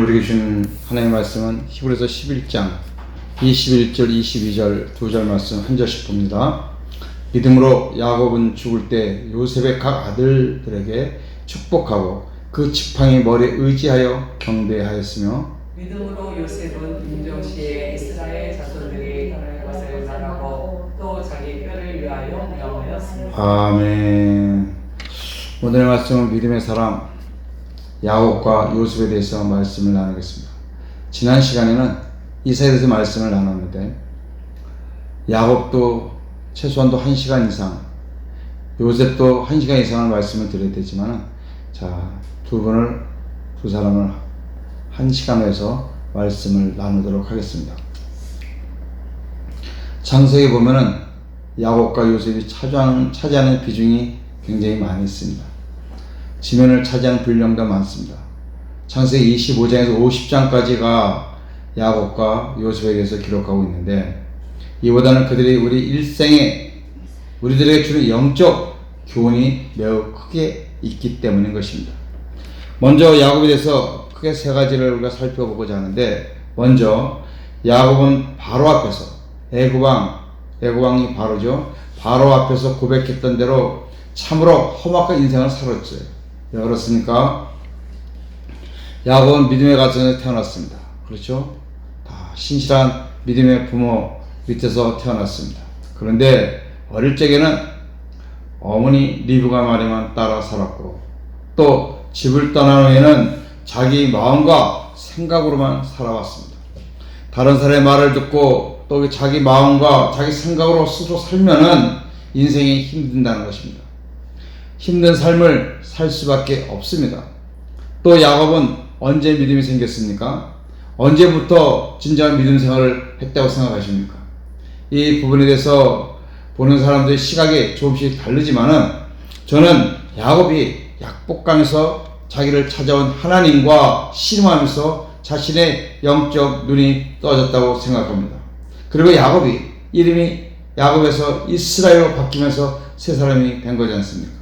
우리에게 주신 하나님의 말씀은 히브리서 11장 21절 22절 두 절 말씀 한 절씩 봅니다. 믿음으로 야곱은 죽을 때 요셉의 각 아들들에게 축복하고 그 지팡이 머리에 의지하여 경배하였으며, 믿음으로 요셉은 임종시에 이스라엘 자손들이 떠날 것을 말하고 또 자기 뼈를 위하여 명하였습니다. 아멘. 오늘의 말씀은 믿음의 사람 야곱과 요셉에 대해서 말씀을 나누겠습니다. 지난 시간에는 이사에 대해서 말씀을 나눴는데, 야곱도 최소한도 1시간 이상, 요셉도 1시간 이상의 말씀을 드려야 되지만, 두 사람을 1시간에서 말씀을 나누도록 하겠습니다. 창세기에 보면은 야곱과 요셉이 차지하는 비중이 굉장히 많이 있습니다. 지면을 차지하는 분량도 많습니다. 창세기 25장에서 50장까지가 야곱과 요셉에 대해서 기록하고 있는데, 이보다는 그들이 우리 일생에 우리들에게 주는 영적 교훈이 매우 크게 있기 때문인 것입니다. 먼저 야곱에 대해서 크게 세 가지를 우리가 살펴보고자 하는데, 먼저 야곱은 바로 앞에서 애굽왕이 바로죠. 바로 앞에서 고백했던 대로 참으로 험악한 인생을 살았어요. 왜 그렇습니까? 야곱은 믿음의 가정에 태어났습니다. 그렇죠? 다 신실한 믿음의 부모 밑에서 태어났습니다. 그런데 어릴 적에는 어머니 리브가 말에만 따라 살았고, 또 집을 떠난 후에는 자기 마음과 생각으로만 살아왔습니다. 다른 사람의 말을 듣고 또 자기 마음과 자기 생각으로 스스로 살면은 인생이 힘든다는 것입니다. 힘든 삶을 살 수밖에 없습니다. 또 야곱은 언제 믿음이 생겼습니까? 언제부터 진정한 믿음 생활을 했다고 생각하십니까? 이 부분에 대해서 보는 사람들의 시각이 조금씩 다르지만은, 저는 야곱이 약복강에서 자기를 찾아온 하나님과 씨름하면서 자신의 영적 눈이 떠졌다고 생각합니다. 그리고 야곱이 이름이 야곱에서 이스라엘로 바뀌면서 새 사람이 된 거지 않습니까?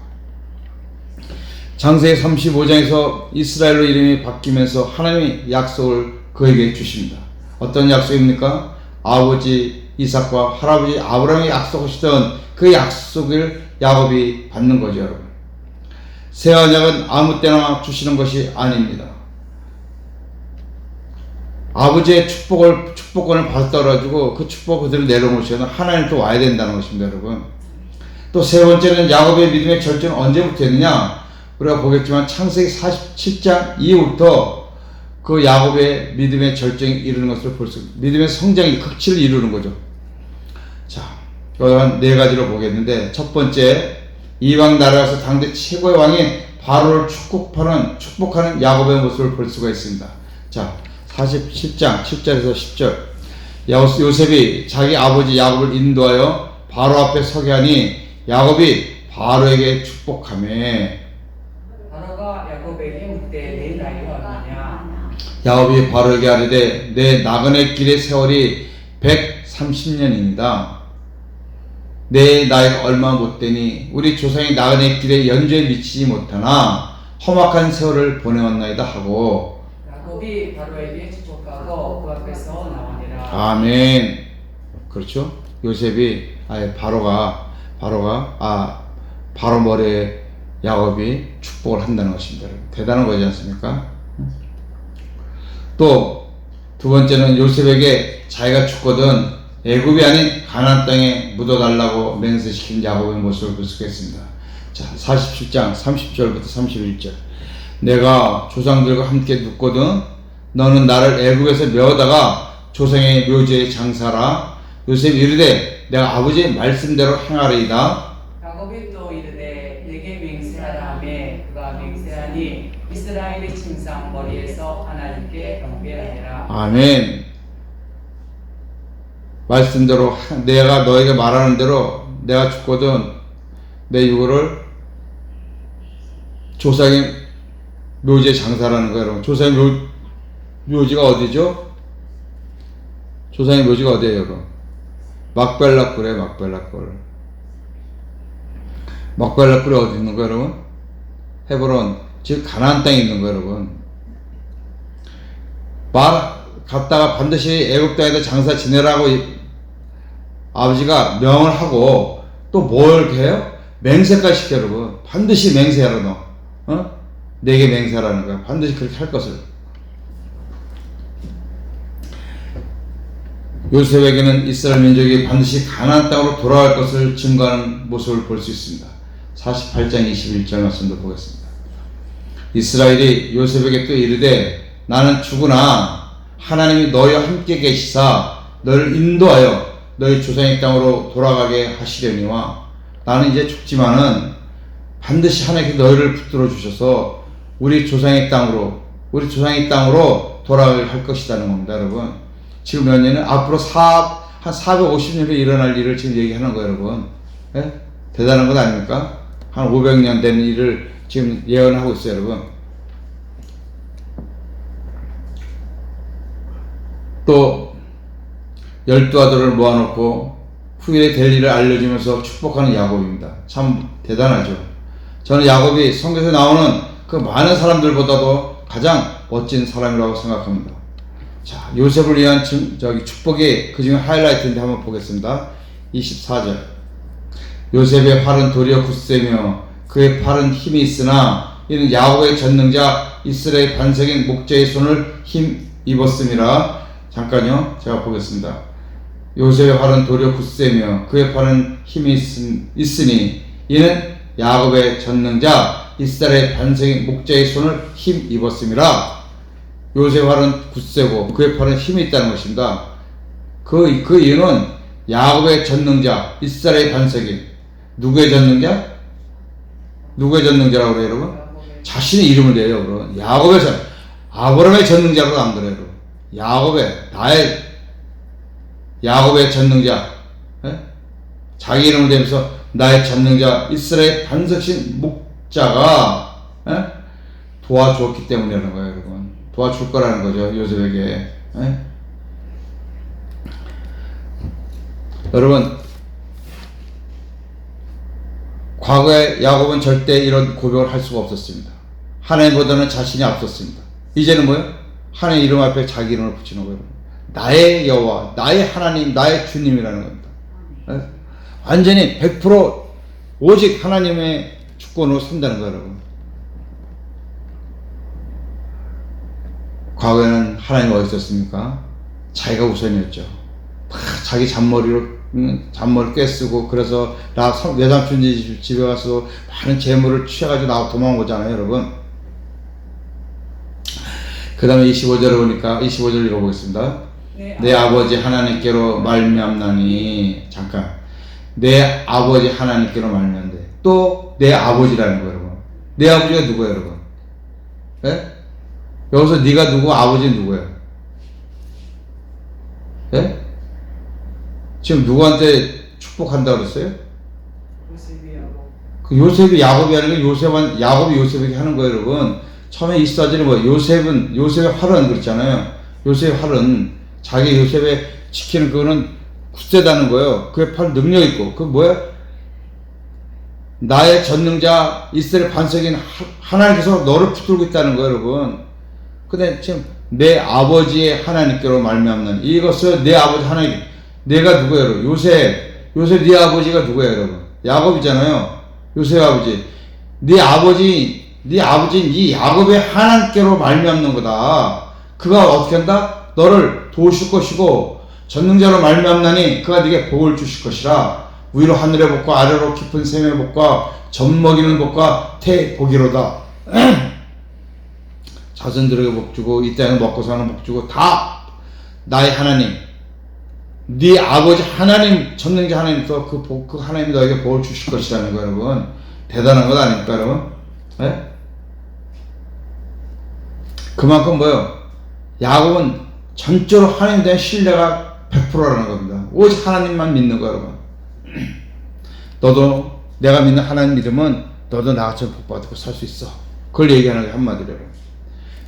창세기 35장에서 이스라엘로 이름이 바뀌면서 하나님이 약속을 그에게 주십니다. 어떤 약속입니까? 아버지 이삭과 할아버지 아브라함이 약속하시던 그 약속을 야곱이 받는 거죠, 여러분. 새 언약은 아무 때나 주시는 것이 아닙니다. 아버지의 축복권을 받아가지고 그 축복 그대로 내려놓으시면 하나님 또 와야 된다는 것입니다, 여러분. 또 세 번째는 야곱의 믿음의 절정은 언제부터 했느냐? 우리가 보겠지만 창세기 47장 이후부터 그 야곱의 믿음의 절정이 이루는 것을 볼 수 있습니다. 믿음의 성장이 극치를 이루는 거죠. 자, 한 네 가지로 보겠는데, 첫 번째, 이방 나라에서 당대 최고의 왕인 바로를 축복하는 야곱의 모습을 볼 수가 있습니다. 자, 47장 7절에서 10절. 요셉이 자기 아버지 야곱을 인도하여 바로 앞에 서게 하니 야곱이 바로에게 축복하며, 바로가 야곱에게 묻되 내 나이가 얼마냐? 야곱이 바로에게 아뢰되 내 나그네 길의 세월이 130년입니다. 내 나이가 얼마 못되니 우리 조상의 나그네 길에 연주에 미치지 못하나 험악한 세월을 보내왔나이다 하고, 야곱이 바로에게 축복하고 그 앞에서 나오니라. 아멘. 그렇죠? 요셉이 바로 머리에 야곱이 축복을 한다는 것입니다. 대단한 거지 않습니까? 또 두 번째는 요셉에게 자기가 죽거든 애굽이 아닌 가나안 땅에 묻어달라고 맹세시킨 야곱의 모습을 볼 수가 있습니다. 자, 47장 30절부터 31절. 내가 조상들과 함께 눕거든 너는 나를 애굽에서 메어다가 조상의 묘지에 장사라. 요셉이 이르되 내가 아버지의 말씀대로 행하리이다. 야곱이 또 이르되 내게 맹세하라 하며 그가 맹세하니 이스라엘의 침상 머리에서 하나님께 경배하니라. 아멘. 말씀대로 내가 너에게 말하는 대로 내가 죽거든 내 유골을 조상의 묘지에 장사라는 거예요, 여러분. 조상의 묘지가 어디죠? 조상의 묘지가 어디예요, 여러분? 막벨라 굴에 막벨라 굴. 막벨라 굴이 어디 있는 거예요, 여러분? 헤브론, 즉 가나안 땅에 있는 거예요, 여러분. 갔다가 반드시 애굽 땅에다 장사 지내라고 아버지가 명을 하고 또 뭘 해요? 맹세까지 시켜 여러분. 반드시 맹세하라 너. 내게 맹세하라는 거야. 반드시 그렇게 할 것을. 요셉에게는 이스라엘 민족이 반드시 가나안 땅으로 돌아갈 것을 증거하는 모습을 볼 수 있습니다. 48장 21절 말씀도 보겠습니다. 이스라엘이 요셉에게 또 이르되 나는 죽으나 하나님이 너희와 함께 계시사 너를 인도하여 너희 조상의 땅으로 돌아가게 하시려니와 나는 이제 죽지만은 반드시 하나님께 너희를 붙들어 주셔서 우리 조상의 땅으로 돌아가게 할 것이라는 겁니다, 여러분. 지금 몇 년은 앞으로 한 450년에 일어날 일을 지금 얘기하는 거예요, 여러분. 예? 대단한 것 아닙니까? 한 500년 된 일을 지금 예언하고 있어요, 여러분. 또 12아들을 모아놓고 후일에 될 일을 알려주면서 축복하는 야곱입니다. 참 대단하죠. 저는 야곱이 성경에서 나오는 그 많은 사람들보다도 가장 멋진 사람이라고 생각합니다. 자, 요셉을 위한 축복이 그 중에 하이라이트인데 한번 보겠습니다. 24절. 요셉의 팔은 도리어 굳세며 그의 팔은 힘이 있으나 이는 야곱의 전능자 이스라엘 반석인 목자의 손을 힘입었음이라. 잠깐요. 제가 보겠습니다. 요셉의 팔은 도리어 굳세며 그의 팔은 힘이 있으니 이는 야곱의 전능자 이스라엘 반석인 목자의 손을 힘입었음이라. 요셉의 팔은 굳세고 그의 팔은 힘이 있다는 것입니다. 그 이유는 야곱의 전능자 이스라엘 반석인 누구의 전능자? 누구의 전능자라고 그래요, 여러분? 자신의 이름을 내요, 여러분. 아브라함의 전능자로 안 그래요, 여러분. 야곱의 전능자, 예? 자기 이름을 대면서 나의 전능자 이스라엘 반석신 목자가 도와주었기 때문이라는 거예요, 여러분. 도와줄 거라는 거죠, 요셉에게. 여러분, 과거에 야곱은 절대 이런 고백을 할 수가 없었습니다. 하나님보다는 자신이 앞섰습니다. 이제는 뭐예요? 하나님 이름 앞에 자기 이름을 붙이는 거예요. 나의 여호와, 나의 하나님, 나의 주님이라는 겁니다. 완전히 100% 오직 하나님의 주권으로 산다는 거예요, 여러분. 과거에는 하나님 어디 있었습니까? 자기가 우선이었죠. 다 자기 잔머리 꿰쓰고, 그래서 외삼촌 집에 가서 많은 재물을 취해가지고 도망오잖아요, 여러분. 그 다음에 25절을 보니까, 25절 읽어보겠습니다. 내 아버지 하나님께로 말미암나니, 잠깐. 내 아버지 하나님께로 말미암는데, 또 내 아버지라는 거예요, 여러분. 내 아버지가 누구예요, 여러분? 예? 여기서 네가 누구, 아버지는 누구예요? 예? 지금 누구한테 축복한다고 그랬어요? 그 요셉이 야곱이 아니고 야곱이 요셉에게 하는 거예요, 여러분. 처음에 24절에 뭐예요? 요셉의 활은 그랬잖아요. 요셉의 활은 자기 요셉의 지키는 그거는 굳세다는 거예요. 그의 팔 능력 있고, 그 뭐야? 나의 전능자 이스라엘 반석인 하나님께서 너를 붙들고 있다는 거예요, 여러분. 근데 지금 내 아버지의 하나님께로 말미암는 이것을 내 아버지 하나님, 내가 누구예요, 여러분? 요셉 네 아버지가 누구예요, 여러분? 야곱이잖아요. 요셉의 아버지. 네 아버지인 이 야곱의 하나님께로 말미암는 거다. 그가 어떻게 한다? 너를 도우실 것이고 전능자로 말미암나니 그가 네게 복을 주실 것이라. 위로 하늘의 복과 아래로 깊은 샘의 복과 젖먹이는 복과 태복이로다. 자손들에게 복 주고 이 땅에 먹고 사는 복 주고 다 나의 하나님, 네 아버지 하나님, 전능자 하나님께서 그 하나님이 너에게 복을 주실 것이라는 거예요, 여러분. 대단한 것 아닙니까, 여러분? 네? 그만큼 뭐요? 야곱은 전적으로 하나님에 대한 신뢰가 100%라는 겁니다. 오직 하나님만 믿는 거예요, 여러분. 너도 내가 믿는 하나님 믿으면 너도 나처럼 복받고 살 수 있어. 그걸 얘기하는 게 한마디로.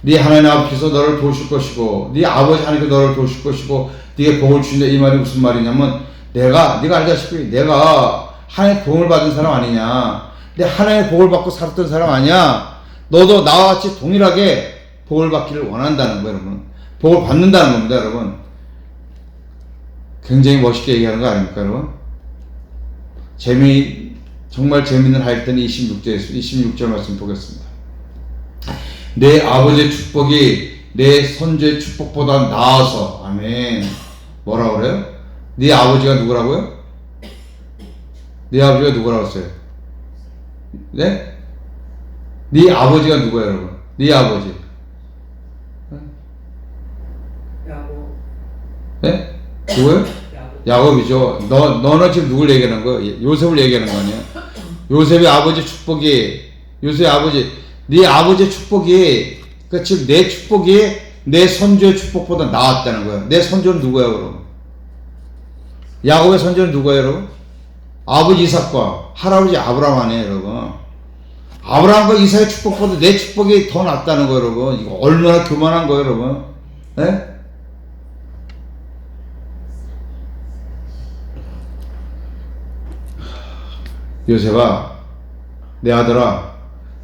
네 하나님 아버지께서 너를 도우실 것이고 네 아버지 하나님께서 너를 도우실 것이고 네게 복을 주신다. 이 말이 무슨 말이냐면 네가 알다시피 내가 하나님의 도움을 받은 사람 아니냐. 내 하나님의 복을 받고 살았던 사람 아니야. 너도 나와 같이 동일하게 복을 받기를 원한다는 거예요, 여러분. 복을 받는다는 겁니다, 여러분. 굉장히 멋있게 얘기하는 거 아닙니까, 여러분? 정말 재미있는 하이텐 26절 말씀 보겠습니다. 내 아버지의 축복이 내 선조의 축복보다 나아서, 아멘. 뭐라 그래요? 네 아버지가 누구라고요? 네 아버지가 누구라고 했어요? 네? 네 아버지가 누구예요, 여러분? 네 아버지. 야곱. 네? 누구예요? 야곱. 야곱이죠. 너는 지금 누굴 얘기하는 거야? 요셉을 얘기하는 거 아니야? 요셉의 아버지 축복이, 요셉의 아버지, 네 아버지의 축복이, 그러니까 즉 내 축복이 내 선조의 축복보다 나았다는 거야. 내 선조는 누구야, 그럼? 야곱의 선조는 누구예요, 여러분? 아버지 이삭과 할아버지 아브라함 아니에요, 여러분? 아브라함과 이삭의 축복보다 내 축복이 더 낫다는 거예요, 여러분. 이거 얼마나 교만한 거예요, 여러분? 네? 요셉아, 내 아들아,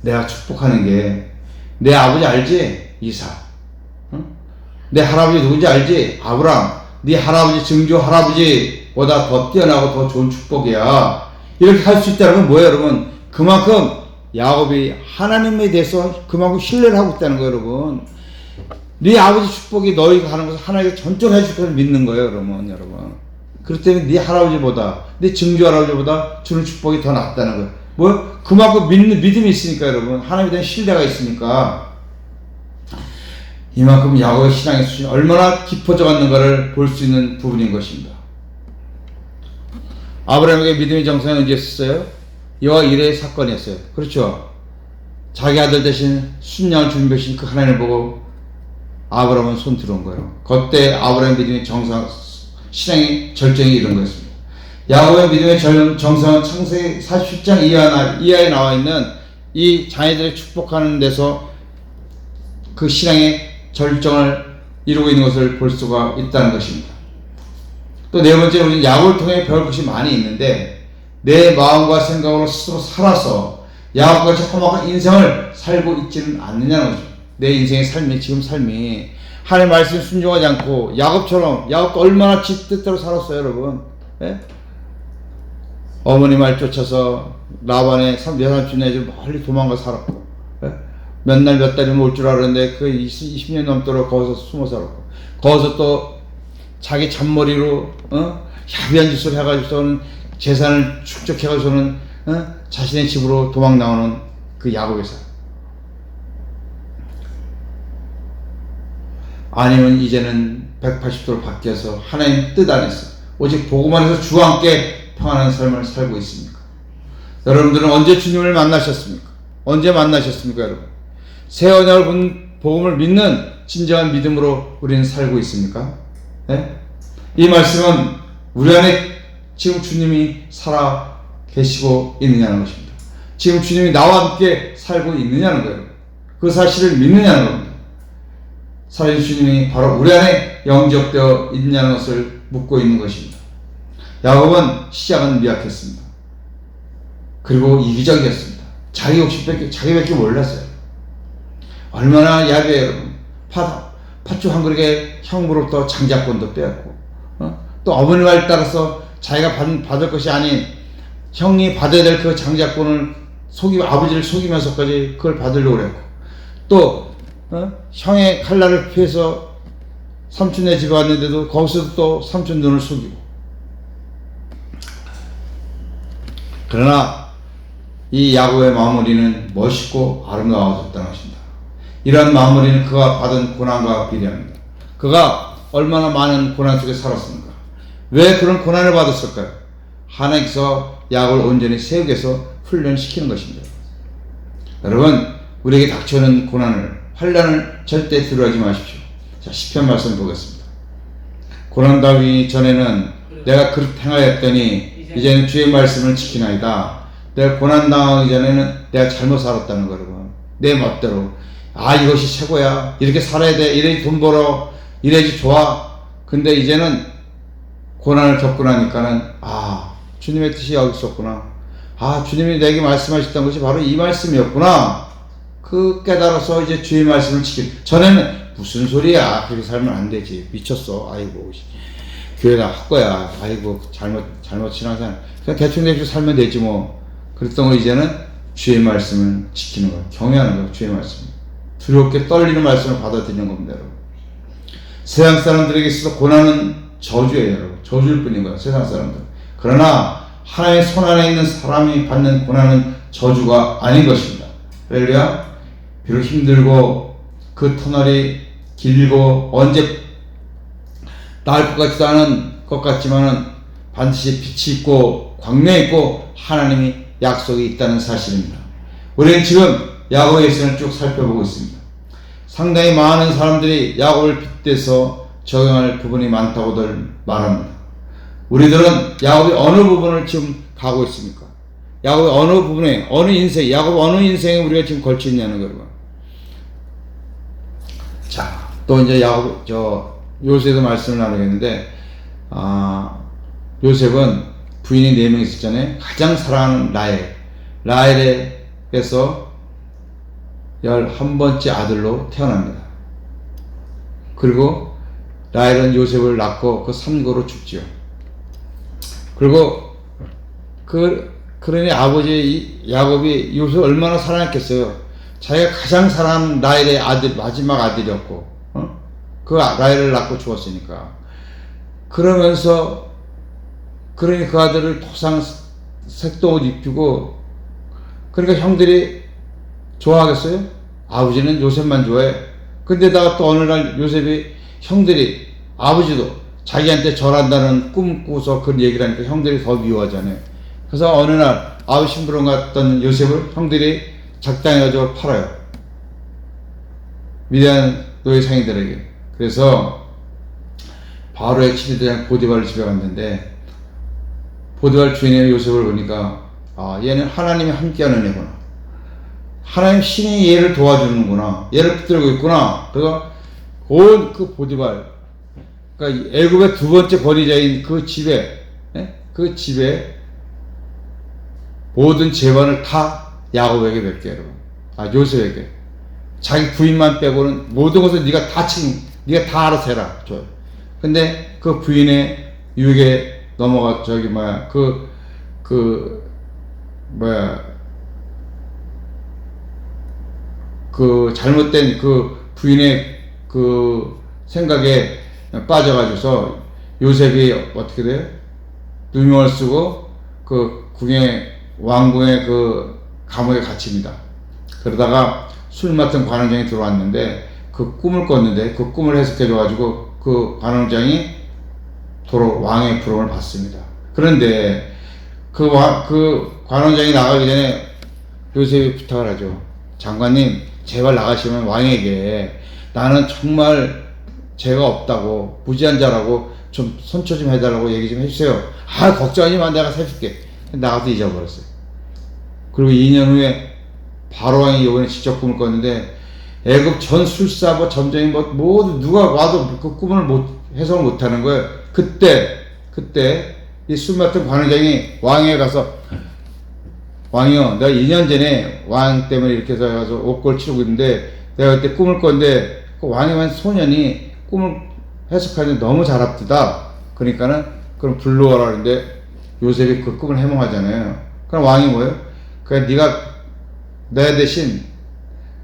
내가 축복하는 게 내 아버지 알지? 이삭. 응? 내 할아버지 누군지 알지? 아브라함. 네 할아버지 증조 할아버지보다 더 뛰어나고 더 좋은 축복이야. 이렇게 할 수 있다는 건 뭐예요, 여러분? 그만큼 야곱이 하나님에 대해서 그만큼 신뢰를 하고 있다는 거예요, 여러분. 네 아버지 축복이 너희가 하는 것을 하나님께 전적으로 해줄 것을 믿는 거예요, 여러분. 그렇기 때문에 네 할아버지보다, 네 증조 할아버지보다 주는 축복이 더 낫다는 거예요. 뭐? 그만큼 믿음이 있으니까, 여러분. 하나님에 대한 신뢰가 있으니까. 이만큼 야곱의 신앙의 수준이 얼마나 깊어져 갔는가를 볼 수 있는 부분인 것입니다. 아브라함에게 믿음의 정상은 언제였어요? 여호와 이레의 사건이었어요. 그렇죠? 자기 아들 대신 순양을 준비하신 그 하나님을 보고 아브라함은 손 들어온 거예요. 그때 아브라함의 믿음의 정상, 신앙의 절정이 이런 거였습니다. 야곱의 믿음의 정상은 창세기 47장 이하에 나와 있는 이 자녀들을 축복하는 데서 그 신앙의 절정을 이루고 있는 것을 볼 수가 있다는 것입니다. 또 네 번째, 우리는 야곱을 통해 배울 것이 많이 있는데, 내 마음과 생각으로 스스로 살아서 야곱같이 험악한 인생을 살고 있지는 않느냐는 거죠. 내 인생의 삶이, 지금 삶이 하나님의 말씀에 순종하지 않고 야곱처럼, 야곱도 얼마나 지 뜻대로 살았어요, 여러분. 예? 어머니 말 쫓아서 라반의 외삼촌네 집 멀리 도망가 살았고, 예? 몇 날 몇 달이면 올 줄 알았는데 그 20년 넘도록 거기서 숨어 살았고, 거기서 또 자기 잔머리로 야비한 짓을 해가지고서는 재산을 축적해가지고서는 자신의 집으로 도망 나오는 그 야곱의 삶. 아니면 이제는 180도로 바뀌어서 하나님 뜻 안에서 오직 복음 안에서 주와 함께 평안한 삶을 살고 있습니까? 여러분들은 언제 주님을 만나셨습니까? 언제 만나셨습니까, 여러분? 새 언약을 복음을 믿는 진정한 믿음으로 우리는 살고 있습니까? 네? 이 말씀은 우리 안에 지금 주님이 살아 계시고 있느냐는 것입니다. 지금 주님이 나와 함께 살고 있느냐는 거예요. 그 사실을 믿느냐는 겁니다. 살아계신 주님이 바로 우리 안에 영접되어 있느냐는 것을 묻고 있는 것입니다. 야곱은 시작은 미약했습니다. 그리고 이기적이었습니다. 자기밖에 몰랐어요. 얼마나 야비해요, 여러분. 팥죽 한 그릇에 형부로부터 장자권도 빼앗고, 또 어머니 말 따라서 자기가 받을 것이 아닌 형이 받아야 될 그 장자권을 아버지를 속이면서까지 그걸 받으려고 그랬고, 또 형의 칼날을 피해서 삼촌네 집에 왔는데도 거기서도 또 삼촌 눈을 속이고. 그러나 이 야곱의 마무리는 멋있고 아름다워졌다는 것입니다. 이러한 마무리는 그가 받은 고난과 비례합니다. 그가 얼마나 많은 고난 속에 살았습니까? 왜 그런 고난을 받았을까요? 하나님께서 야곱을 온전히 세우기 위해서 훈련시키는 것입니다. 여러분, 우리에게 닥쳐오는 고난을, 환난을 절대 두려워하지 마십시오. 자, 시편 말씀 보겠습니다. 고난 당하기 전에는 내가 그렇게 행하였더니 이제는 주의 말씀을 지키나이다. 내가 고난 당하기 전에는 내가 잘못 살았다는 거, 여러분. 내 멋대로. 이것이 최고야. 이렇게 살아야 돼. 이래야지 돈 벌어. 이래야지 좋아. 근데 이제는 고난을 겪고 나니까는, 주님의 뜻이 여기 있었구나. 주님이 내게 말씀하셨던 것이 바로 이 말씀이었구나. 그 깨달아서 이제 주의 말씀을 전에는 무슨 소리야, 그렇게 살면 안 되지, 미쳤어, 아이고 교회다 할 거야, 아이고 잘못 신앙생활 그냥 대충 살면 되지 뭐, 그랬던 거 이제는 주의 말씀을 지키는 거예요. 경외하는 거예요. 주의 말씀, 두렵게 떨리는 말씀을 받아들이는 겁니다. 여러분, 세상 사람들에게 있어서 고난은 저주예요. 여러분, 저주일 뿐인 거예요, 세상 사람들. 그러나 하나님의 손 안에 있는 사람이 받는 고난은 저주가 아닌 것입니다. 할렐루야. 비록 힘들고 그 터널이 길고 언제 나을 것 같지도 않은 것 같지만은 반드시 빛이 있고 광명이 있고 하나님이 약속이 있다는 사실입니다. 우리는 지금 야곱의 일생을 쭉 살펴보고 있습니다. 상당히 많은 사람들이 야곱을 빗대서 적용할 부분이 많다고들 말합니다. 우리들은 야곱의 어느 부분을 지금 가고 있습니까? 야곱의 어느 부분에, 야곱 어느 인생에 우리가 지금 걸쳐 있냐는 거예요. 자, 또 이제 요셉도 말씀을 나누겠는데, 요셉은 부인이 4명 있었잖아요. 가장 사랑하는 라헬에서 11번째 아들로 태어납니다. 그리고 라헬은 요셉을 낳고 그 산고로 죽지요. 그리고 그러니 아버지 야곱이 요셉을 얼마나 사랑했겠어요. 자기가 가장 사랑하는 라헬의 아들, 마지막 아들이었고, 그 라헬을 낳고 죽었으니까. 그러면서, 그러니 그 아들을 토상 색동옷 입히고, 그러니까 형들이 좋아하겠어요? 아버지는 요셉만 좋아해. 근데다가 또 어느 날 요셉이 형들이, 아버지도 자기한테 절한다는 꿈 꾸서 그런 얘기를 하니까 형들이 더 미워하잖아요. 그래서 어느 날 아버지 심부름 갔던 요셉을 형들이 작당해가지고 팔아요. 미디안 노예 상인들에게. 그래서 바로의 치리대장 보디발 집에 갔는데, 보디발 주인의 요셉을 보니까 얘는 하나님이 함께하는 애구나, 하나님 신이 얘를 도와주는구나, 얘를 붙들고 있구나. 그래서 온 그 보디발, 그러니까 애굽의 2번째 권위자인 그 집에 모든 재반을 다 야곱에게 맺게, 여러분. 요셉에게. 자기 부인만 빼고는 모든 것을 네가 다 알아서 해라. 줘요. 근데 그 부인의 유혹에 넘어가, 잘못된 그 부인의 그 생각에 빠져가지고서 요셉이 어떻게 돼요? 누명을 쓰고 그 왕궁의 그 감옥에 갇힙니다. 그러다가 술 맡은 관원장이 들어왔는데 그 꿈을 꿨는데 그 꿈을 해석해줘가지고 그 관원장이 도로 왕의 부름을 받습니다. 그런데 그 관원장이 나가기 전에 요셉이 부탁을 하죠. 장관님, 제발 나가시면 왕에게 나는 정말 죄가 없다고, 무지한 자라고 좀 선처 좀 해달라고 얘기 좀 해주세요. 걱정하지 마, 내가 해줄게. 나가서 잊어버렸어요. 그리고 2년 후에 바로왕이 요번에 직접 꿈을 꿨는데, 애굽 전 술사, 점쟁이 모두 누가 와도 그 꿈을 해석을 못하는 거예요. 그때 이 술 맡은 관원장이 왕에게 가서, 왕이요, 내가 2년 전에 왕 때문에 이렇게 해서 가서 옥골 치르고 있는데 내가 그때 꿈을 꿨는데 그 왕이만 소년이 꿈을 해석하는데 너무 잘합디다. 그러니까는 그럼 불러와라 하는데 요셉이 그 꿈을 해몽하잖아요. 그럼 왕이 뭐예요? 그냥 네가 내 대신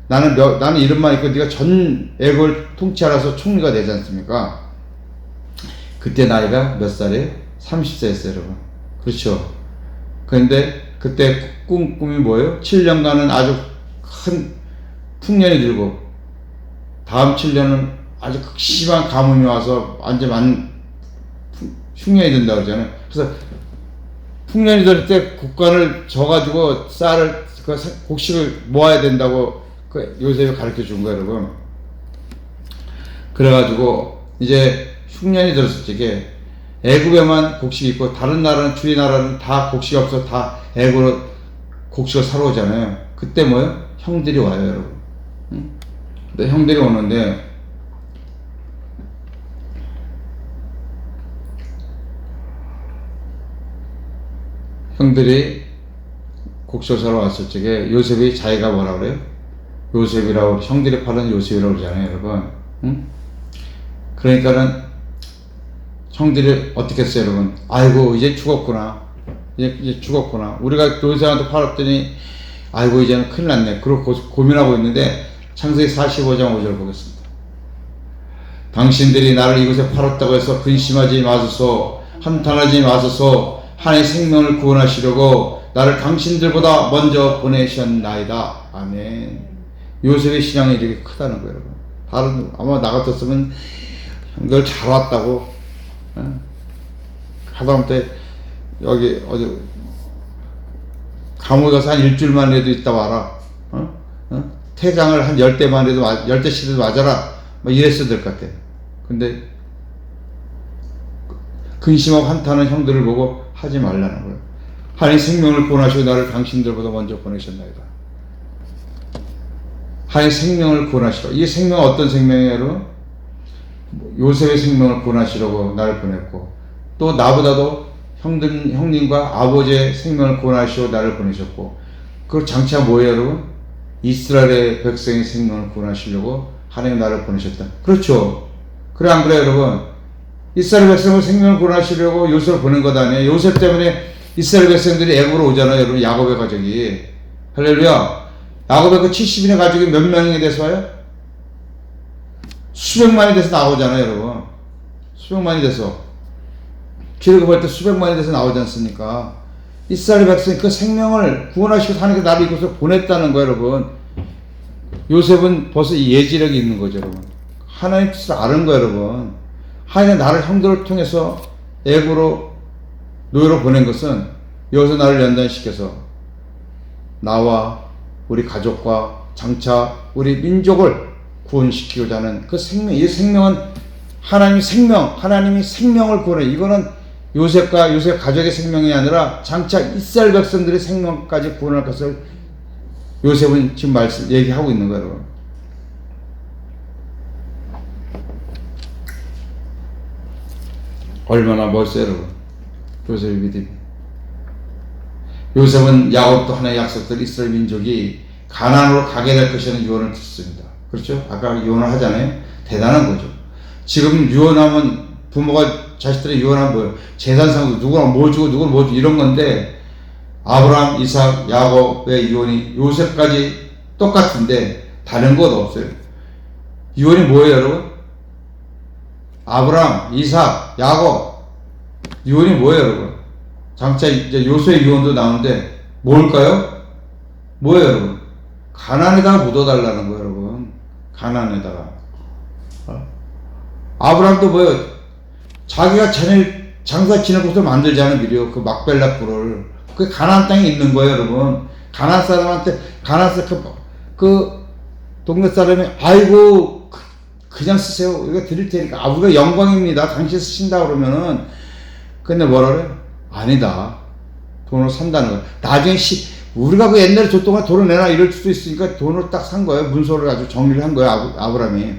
나는 이름만 있고 네가 전 애국을 통치하라서 총리가 되지 않습니까? 그때 나이가 몇 살이에요? 30세였어요, 여러분. 그렇죠? 그런데 그때 꿈이 뭐예요? 7년간은 아주 큰 풍년이 들고 다음 7년은 아주 극심한 가뭄이 와서 완전 흉년이 된다고 그러잖아요. 그래서 풍년이 될 때 곡간을 져가지고 곡식을 모아야 된다고 그 요셉이 가르쳐 준 거예요, 여러분. 그래가지고 이제 흉년이 들었을 적에 애굽에만 곡식이 있고 다른 나라는, 주위 나라는 다 곡식이 없어 다 애굽으로 곡식을 사러 오잖아요. 그때 뭐예요? 형들이 와요, 여러분. 근데 형들이 오는데 형들이 곡식을 사러 왔을 적에 요셉이 자기가 뭐라 그래요? 요셉이라고, 형들이 팔은 요셉이라고 그러잖아요, 여러분. 응? 그러니까는 형들이 어떻게 했어요, 여러분? 아이고, 이제 죽었구나. 이제 죽었구나. 우리가 요셉한테 팔았더니, 아이고, 이제는 큰일 났네. 그러고 고민하고 있는데, 창세기 45장 5절 보겠습니다. 당신들이 나를 이곳에 팔았다고 해서 근심하지 마소서, 한탄하지 마소서, 하나님의 생명을 구원하시려고 나를 당신들보다 먼저 보내셨나이다. 아멘. 요셉의 신앙이 이렇게 크다는 거예요, 여러분. 다른, 아마 나 같았으면 형들 잘 왔다고, 하다못해 여기 어디 감옥에 가서 한 일주일만 해도 있다 와라. 퇴장을 한 10대만 해도 10대씩도 맞아라. 뭐 이랬어야 될 것 같아. 근데 근심하고 한탄하는 형들을 보고 하지 말라는 거예요. 하나님 생명을 구원하시고 나를 당신들보다 먼저 보내셨나이다. 하나님 생명을 구원하시라. 이 생명은 어떤 생명이에요, 여러분? 요셉의 생명을 구원하시려고 나를 보냈고, 또 나보다도 형님과 아버지의 생명을 구원하시고 나를 보내셨고, 그 장치가 뭐예요, 여러분? 이스라엘의 백성의 생명을 구원하시려고 하나님 나를 보내셨다. 그렇죠. 그래, 안 그래요, 여러분? 이스라엘 백성의 생명을 구원하시려고 요셉을 보낸 것 아니에요? 요셉 때문에 이스라엘 백성들이 애굽으로 오잖아요, 여러분. 야곱의 가족이. 할렐루야. 야곱의 그 70인의 가족이 몇 명이 돼서 와요? 수백만이 돼서 나오잖아요, 여러분. 수백만이 돼서. 기록을 볼 때 수백만이 돼서 나오지 않습니까? 이스라엘 백성이 그 생명을 구원하시고 하나님께 나를 이곳에 보냈다는 거예요, 여러분. 요셉은 벌써 이 예지력이 있는 거죠, 여러분. 하나님 뜻을 아는 거예요, 여러분. 하나님 나를 형들을 통해서 애굽으로 노예로 보낸 것은 여기서 나를 연단시켜서 나와 우리 가족과 장차 우리 민족을 구원시키고자 하는 그 생명, 이 생명은 하나님이 생명을 구원해. 이거는 요셉과 요셉 가족의 생명이 아니라 장차 이스라엘 백성들의 생명까지 구원할 것을 요셉은 지금 얘기하고 있는 거예요, 여러분. 얼마나 멋있어요, 여러분. 요셉의 믿음이. 요셉은 야곱도 하나의 약속들 이스라엘 민족이 가나안으로 가게 될 것이라는 유언을 듣습니다. 그렇죠? 아까 유언을 하잖아요. 대단한 거죠. 지금 유언하면 부모가 자식들의 유언하면 뭐예요? 재산상도 누구랑 뭐 주고 누구는 뭐 주고 이런 건데, 아브라함, 이삭, 야곱의 유언이 요셉까지 똑같은데 다른 것 없어요. 유언이 뭐예요, 여러분? 아브라함, 이삭, 야곱. 유언이 뭐예요, 여러분? 장차 이제 요셉의 유언도 나오는데 뭘까요? 뭐예요, 여러분? 가나안에다가 묻어달라는 거예요, 여러분. 가나안에다가. 아브라함도 뭐예요? 자기가 장사 지낼 곳을 만들지 않은 일이요. 그 막벨라 굴을. 그게 가나안 땅에 있는 거예요, 여러분. 가나안 사람한테, 그 동네 사람이, 아이고, 그냥 쓰세요. 우리가 드릴 테니까. 우리가 영광입니다. 당신 쓰신다 그러면은. 근데 뭐라 그래요? 아니다. 돈으로 산다는 거야. 나중에 우리가 그 옛날에 저 동안 돈을 내놔 이럴 수도 있으니까 돈으로 딱 산 거예요. 문서를 아주 정리를 한 거예요. 아브라함이.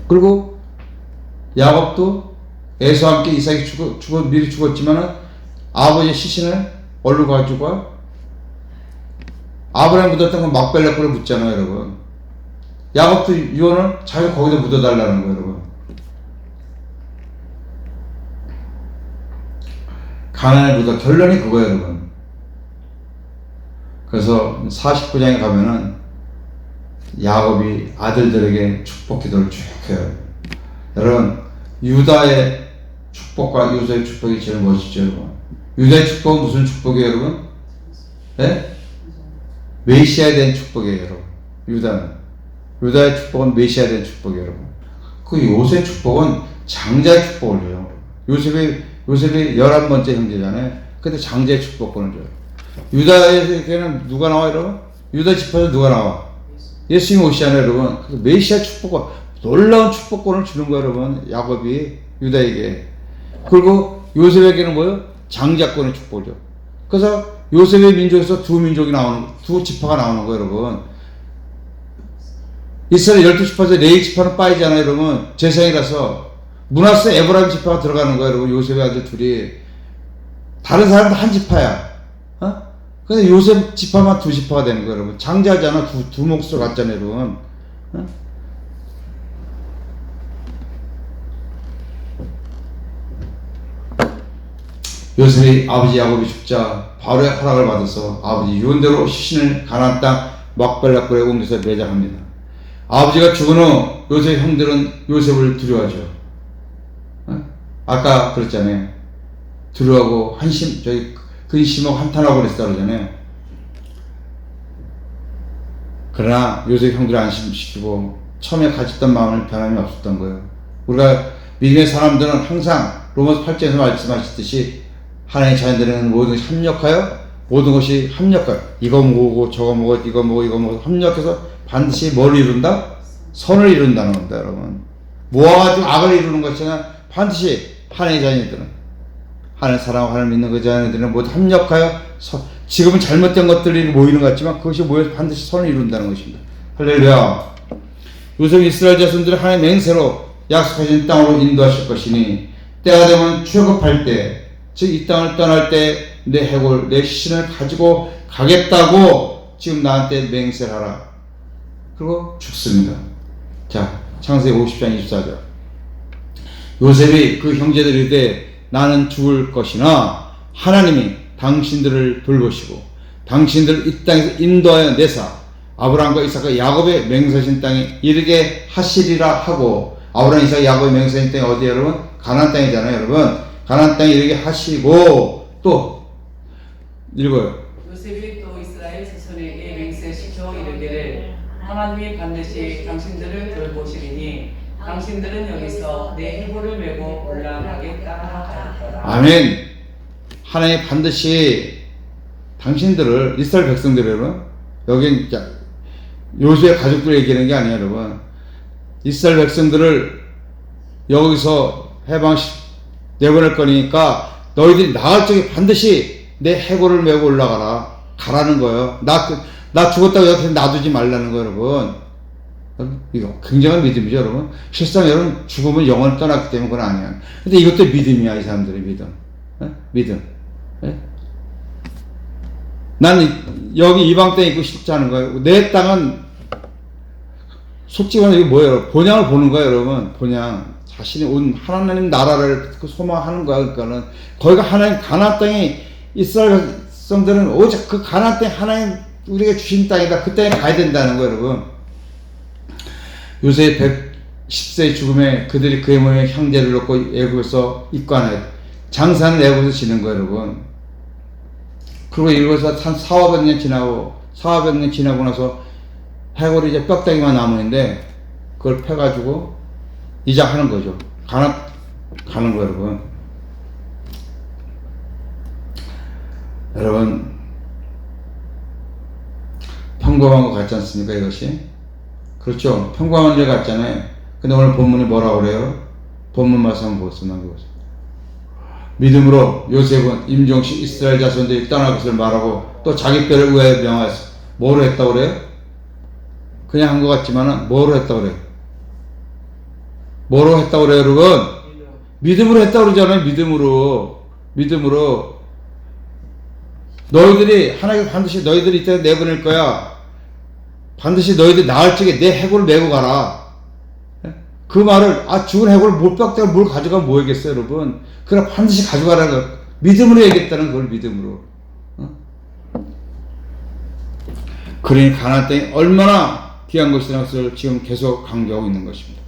그리고 야곱도 에서와 함께 이삭이 미리 죽었지만은 아버지의 시신을 얼로 가지고 아브라함이 묻었던 건 막벨라 굴에 묻잖아요, 여러분. 야곱도 유언을 자기 거기다 묻어달라는 거예요, 여러분. 가나안에 묻어. 결론이 그거예요, 여러분. 그래서 49장에 가면은 야곱이 아들들에게 축복 기도를 쭉 해요. 여러분, 유다의 축복과 요셉의 축복이 제일 멋있죠, 여러분. 유다의 축복은 무슨 축복이에요, 여러분? 네? 메시아에 대한 축복이에요, 여러분. 유다의 축복은 메시아에 대한 축복이에요, 여러분. 그 요셉의 축복은 장자의 축복을 줘요. 요셉이 11번째 형제잖아요. 근데 장자의 축복권을 줘요. 유다에게는 누가 나와요, 여러분? 유다 지파에서 누가 나와? 예수님이 오시잖아요, 여러분. 그래서 메시아 축복권, 놀라운 축복권을 주는 거예요, 여러분. 야곱이 유다에게. 그리고 요셉에게는 뭐예요? 장자권의 축복을 줘. 그래서 요셉의 민족에서 두 지파가 나오는 거예요, 여러분. 이스라엘 12지파에서 4지파는 빠지잖아요, 여러분. 제사이라서. 므낫세 에브라임 지파가 들어가는 거예요, 여러분. 요셉의 아들 둘이. 다른 사람도 한 지파야. 근데 요셉 지파만 두 지파가 되는 거예요, 여러분. 장자잖아. 두 몫을 갖잖아요, 여러분. 어? 요셉이 아버지 야곱이 죽자 바로의 허락을 받아서 아버지 유언대로 시신을 가나안 땅 막벨라굴에 옮겨서 매장합니다. 아버지가 죽은 후 요셉 형들은 요셉을 두려워하죠. 어? 아까 그랬잖아요. 두려워하고 근심하고 한탄하고 그랬다 그러잖아요. 그러나 요셉 형들을 안심시키고 처음에 가졌던 마음을 변함이 없었던 거예요. 우리가 믿음의 사람들은 항상 로마서 8장에서 말씀하셨듯이 하나님의 자녀들은 모든 것이 합력하여 모든 것이 합력하여 이거 모으고 저거 모으고 이거 모으고 이거 모으고 합력해서 반드시 뭘 이룬다? 선을 이룬다는 겁니다, 여러분. 모아가지고 악을 이루는 것이나 반드시 하나님의 자녀들은 하나님 사랑하고 하나님 믿는 그 자녀들은 모두 합력하여 지금은 잘못된 것들이 모이는 것 같지만 그것이 모여서 반드시 선을 이룬다는 것입니다. 할렐루야. 요셉 이스라엘 자손들을 하나님의 맹세로 약속하신 땅으로 인도하실 것이니 때가 되면 출애굽할 때 즉 이 땅을 떠날 때 내 해골 내 시신을 가지고 가겠다고 지금 나한테 맹세를 하라. 그리고 죽습니다. 자, 창세기 50장 24절. 요셉이 그 형제들이 이르되 나는 죽을 것이나 하나님이 당신들을 돌보시고 당신들을 이 땅에서 인도하여 내사 아브라함과 이삭과 야곱의 맹세하신 땅에 이르게 하시리라 하고, 아브라함 이삭 야곱의 맹세하신 땅이 어디예요, 여러분? 가나안 땅이잖아요, 여러분. 가나안 땅에 이르게 하시고 또 읽어요. 요셉이 또 이스라엘 자손에게 맹세시켜 이르기를 하나님이 반드시 당신들을 돌보시리니 당신들은 여기서 내 해골을 메고 올라가겠다 하였더라. 아멘. 하나님이 반드시 당신들을, 이스라엘 백성들 여러분, 여긴 요셉의 가족들 얘기하는 게 아니에요, 여러분. 이스라엘 백성들을 여기서 내보낼 거니까 너희들이 나갈 적에 반드시 내 해골을 메고 올라가라. 가라는 거예요. 나 죽었다고 여기서 놔두지 말라는 거예요, 여러분. 이거 굉장한 믿음이죠, 여러분. 실상 여러분 죽으면 영원히 떠났기 때문에 그건 아니야. 근데 이것도 믿음이야, 이 사람들의 믿음. 믿음. 난 여기 이방 땅에 있고 싶지 않은 거예요. 내 땅은 속지 말해, 이게 뭐예요? 본향을 보는 거예요, 여러분. 본향. 자신이 온 하나님 나라를 소망하는 거야. 그러니까는 거기가 하나님 가나안 땅이 이스라엘 백성들은 오직 그 가나안 땅이 하나님 우리가 주신 땅이다. 그 땅에 가야 된다는 거예요, 여러분. 요새 110세 죽음에 그들이 그의 몸에 형제를 놓고 애굽에서 입관하여 장사는 애굽에서 지는 거예요, 여러분. 그리고 이곳에서 한 400년 지나고 나서 해골이 이제 뼈다귀만 남았는데 그걸 패가지고 이자 하는 거죠. 가는 거예요, 여러분. 여러분, 평범한 것 같지 않습니까, 이것이? 그렇죠. 평범한 일 같잖아요. 근데 오늘 본문이 뭐라고 그래요? 본문 말씀 한번 보세요. 믿음으로 요셉은 임종식 이스라엘 자손들이 떠날 것을 말하고 또 자기 뼈를 의하여 명하였어. 뭐로 했다고 그래요? 그냥 한 것 같지만은 뭐로 했다고 그래요? 뭐로 했다고 그래요, 여러분? 믿음으로 했다고 그러잖아요. 믿음으로. 너희들이, 하나님이 반드시 너희들이 이때 내보낼 거야. 반드시 너희들이 나을 적에 내 해골을 메고 가라. 그 말을, 죽은 해골을 뭘 가져가면 뭐겠어요, 여러분? 그러나 반드시 가져가라는 거. 믿음으로 얘기했다는 걸 믿음으로. 그러니 가나안 땅이 얼마나 귀한 것이라는 것을 지금 계속 강조하고 있는 것입니다.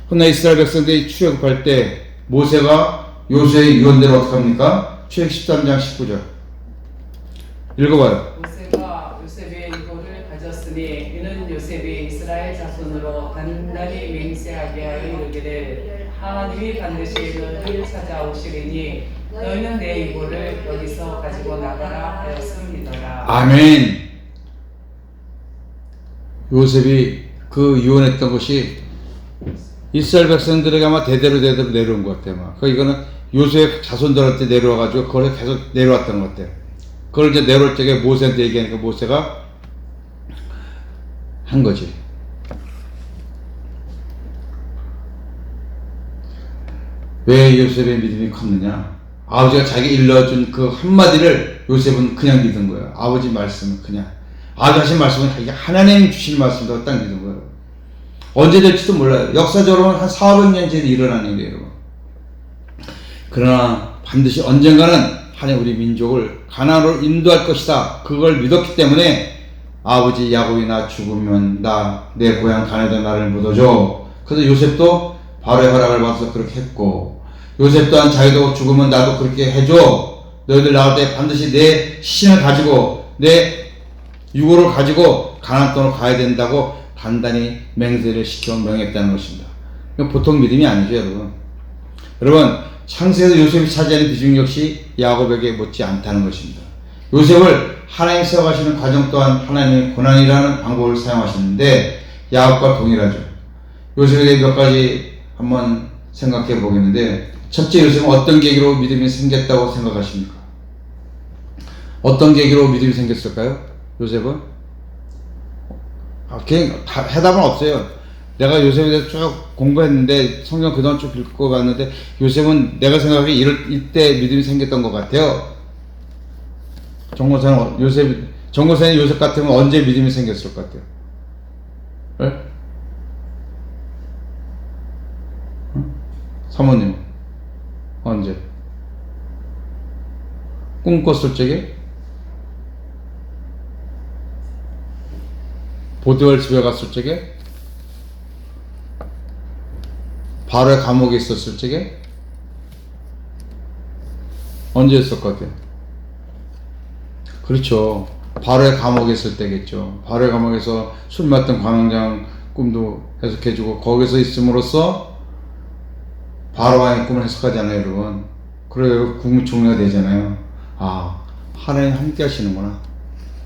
그러나 이스라엘 백성들이 출애굽할 때 모세가 요셉의 유언대로 어떻게 합니까? 출애굽 13장 19절 읽어봐요. 모세가 요셉의 이고를 가졌으니 이는 요셉이 이스라엘 자손으로 단단히 맹세하게 하여 이르기를 하나님이 반드시 너희를 찾아오시리니 너희는 내 이고를 여기서 가지고 나가라 하였습니다. 아멘. 요셉이 그 유언했던 것이 이스라엘 백성들에게 아마 대대로 내려온 것 같아요. 이거는 요셉의 자손들한테 내려와가지고 그걸 계속 내려왔던 것 같아요. 그걸 이제 내려올 적에 모세한테 얘기하니까 모세가 한 거지. 왜 요셉의 믿음이 컸느냐? 아버지가 자기 일러준 그 한마디를 요셉은 그냥 믿은 거예요. 아버지 말씀은 그냥. 아버지 하신 말씀은 이게 하나님 주신 말씀도 딱 믿은 거예요. 언제 될지도 몰라요. 역사적으로는 한 400년 전에 일어난 일이에요, 여러분. 그러나 반드시 언젠가는 하나님 우리 민족을 가나안으로 인도할 것이다. 그걸 믿었기 때문에 아버지 야곱이 나 죽으면 내 고향 가나안에 나를 묻어줘. 그래서 요셉도 바로의 허락을 받아서 그렇게 했고, 요셉 또한 자기도 죽으면 나도 그렇게 해줘. 너희들 나올 때 반드시 내 신을 가지고 내 유고를 가지고 가나안 땅으로 가야 된다고 단단히 맹세를 시켜 명했다는 것입니다. 보통 믿음이 아니죠, 여러분. 여러분, 창세에서 요셉이 차지하는 비중 역시 야곱에게 못지 않다는 것입니다. 요셉을 하나님 세워가시는 과정 또한 하나님의 고난이라는 방법을 사용하시는데 야곱과 동일하죠. 요셉에 대해 몇 가지 한번 생각해 보겠는데, 첫째, 요셉은 어떤 계기로 믿음이 생겼다고 생각하십니까? 어떤 계기로 믿음이 생겼을까요? 요셉은? 그냥 해답은 없어요. 내가 요셉에 대해서 쭉 공부했는데, 성경 그동안 쭉 읽어봤는데, 요셉은 내가 생각하기에 이때 믿음이 생겼던 것 같아요. 정고사는 요셉 같으면 언제 믿음이 생겼을 것 같아요? 네? 사모님, 언제? 꿈 꿨을 적에? 보디발 집에 갔을 적에? 바로의 감옥에 있었을 적에? 언제 했을 것 같아요? 그렇죠. 바로의 감옥에 있을 때겠죠. 바로의 감옥에서 술 맡던 관원장 꿈도 해석해주고 거기서 있음으로써 바로와의 꿈을 해석하잖아요, 여러분. 그래요, 국무총리가 되잖아요. 아, 하나님 함께 하시는구나.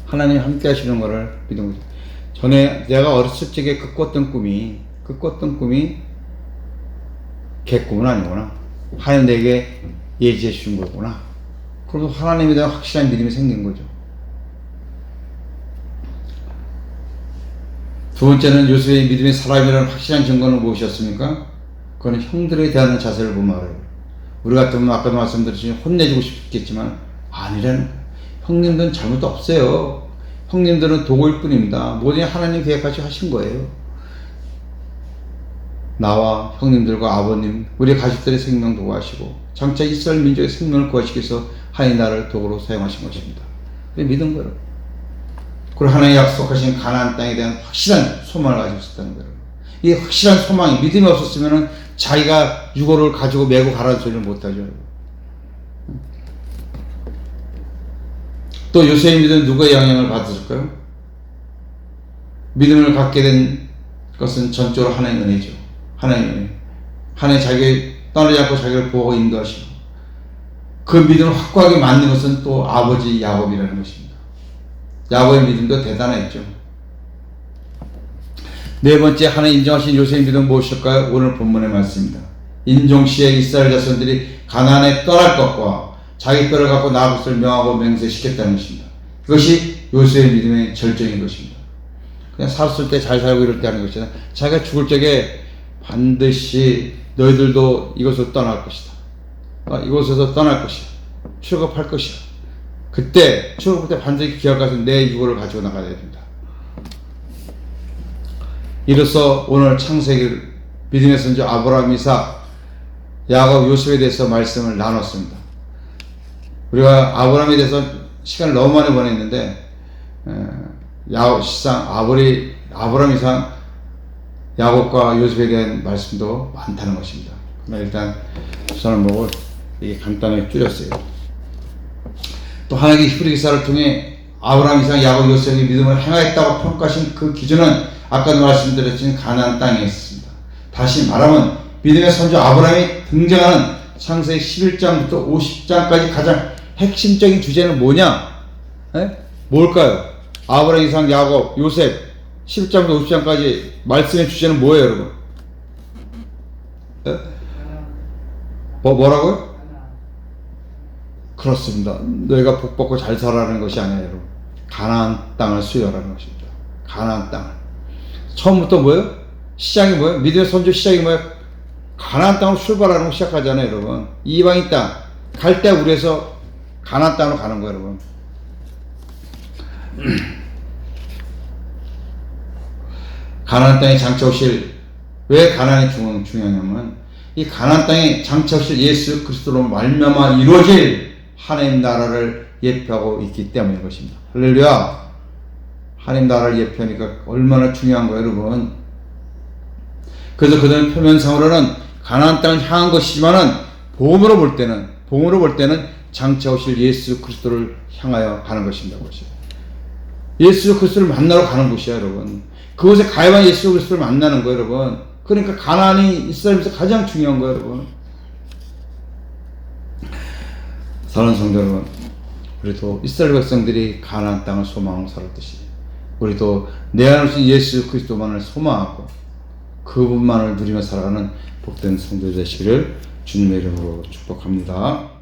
하나님 함께 하시는 거를 믿은 거죠. 전에 내가 어렸을 적에 꿨던 꿈이 개꿈은 아니구나. 하나님 내게 예지해 주신 거구나. 그래서 하나님에 대한 확실한 믿음이 생긴 거죠. 두 번째는 요셉의 믿음의 사람이라는 확실한 증거는 무엇이었습니까? 그건 형들에 대한 자세를 보면 알아요. 우리 같으면 아까도 말씀드렸지만 혼내주고 싶겠지만 아니라는 거예요. 형님들은 잘못 없어요. 형님들은 도구일 뿐입니다. 모든 하나님 계획하시고 하신 거예요. 나와 형님들과 아버님, 우리 가족들의 생명 도구하시고 장차 이스라엘 민족의 생명을 구하시기 위해서 하나님 나라를 도구로 사용하신 것입니다. 믿은 거예요. 그리고 하나님 약속하신 가나안 땅에 대한 확실한 소망을 가지고 있었다는 거예요. 이 확실한 소망이, 믿음이 없었으면 자기가 유고를 가지고 메고 가라는 소리를 못하죠. 또 요셉의 믿음은 누구의 영향을 받았을까요? 믿음을 갖게 된 것은 전적으로 하나님의 은혜죠. 하나님의 은혜. 하나님 자기를 떠나지 않고 자기를 보호하고 인도하시고, 그 믿음을 확고하게 만든 것은 또 아버지 야곱이라는 것입니다. 야곱의 믿음도 대단했죠. 네 번째, 하나님 인정하신 요셉의 믿음은 무엇일까요? 오늘 본문의 말씀입니다. 인종시에 이스라엘 자손들이 가나안에 떠날 것과 자기 뼈를 갖고 나아갈 것을 명하고 맹세시켰다는 것입니다. 그것이 요셉의 믿음의 절정인 것입니다. 그냥 살았을 때 잘 살고 이럴 때 하는 것이잖아. 자기가 죽을 적에 반드시 너희들도 이곳을 떠날 것이다. 이곳에서 떠날 것이야. 출국할 것이야. 그때 출국할 때 반드시 기억해서 내 유고를 가지고 나가야 된다. 이로써 오늘 창세기 믿음의 선조 아브라함, 이삭, 야곱, 요셉에 대해서 말씀을 나눴습니다. 우리가 아브라함에 대해서 시간을 너무 많이 보냈는데 아브라함, 이삭, 야곱과 요셉에 대한 말씀도 많다는 것입니다. 일단 주사는 목을 이게 간단하게 줄였어요. 또 하나님의 히브리 기사를 통해 아브라함, 이삭, 야곱, 요셉이 믿음을 행하였다고 평가하신 그 기준은 아까도 말씀드렸지만 가나안 땅에 있습니다. 다시 말하면 믿음의 선조 아브라함이 등장하는 창세기 11장부터 50장까지 가장 핵심적인 주제는 뭐냐? 뭘까요? 아브라함, 이삭, 야곱, 요셉 11장부터 50장까지 말씀의 주제는 뭐예요, 여러분? 뭐라고요? 그렇습니다. 너희가 복받고 잘 살아라는 것이 아니에요, 여러분. 가나안 땅을 수여하라는 것입니다. 가나안 땅을. 처음부터 뭐예요? 시작이 뭐예요? 믿음의 선조 시작이 뭐예요? 가나안 땅으로 출발하는 거 시작하잖아요, 여러분. 이방인 땅 갈 때 우리에서 가나안 땅으로 가는 거예요, 여러분. 가나안 땅에 장차 오실, 왜 가나안이 중요하냐면 이 가나안 땅에 장차 오실 예수 그리스도로 말미암아 이루어질 하나님 나라를 예표하고 있기 때문인 것입니다. 할렐루야. 하나님 나라를 예표하니까 얼마나 중요한 거예요, 여러분. 그래서 그들은 표면상으로는 가나안 땅을 향한 것이지만은 복음으로 볼 때는 장차 오실 예수 그리스도를 향하여 가는 것입니다. 그것이. 예수 그리스도를 만나러 가는 곳이야, 여러분. 그곳에 가야만 예수 그리스도를 만나는 거예요, 여러분. 그러니까 가나안이 이스라엘에서 가장 중요한 거예요, 여러분. 사랑하는 성도 여러분, 우리도 이스라엘 백성들이 가나안 땅을 소망하고 살았듯이 우리도 내 안에 오신 예수 그리스도만을 소망하고 그분만을 누리며 살아가는 복된 성도 되시기를 주님의 이름으로 축복합니다.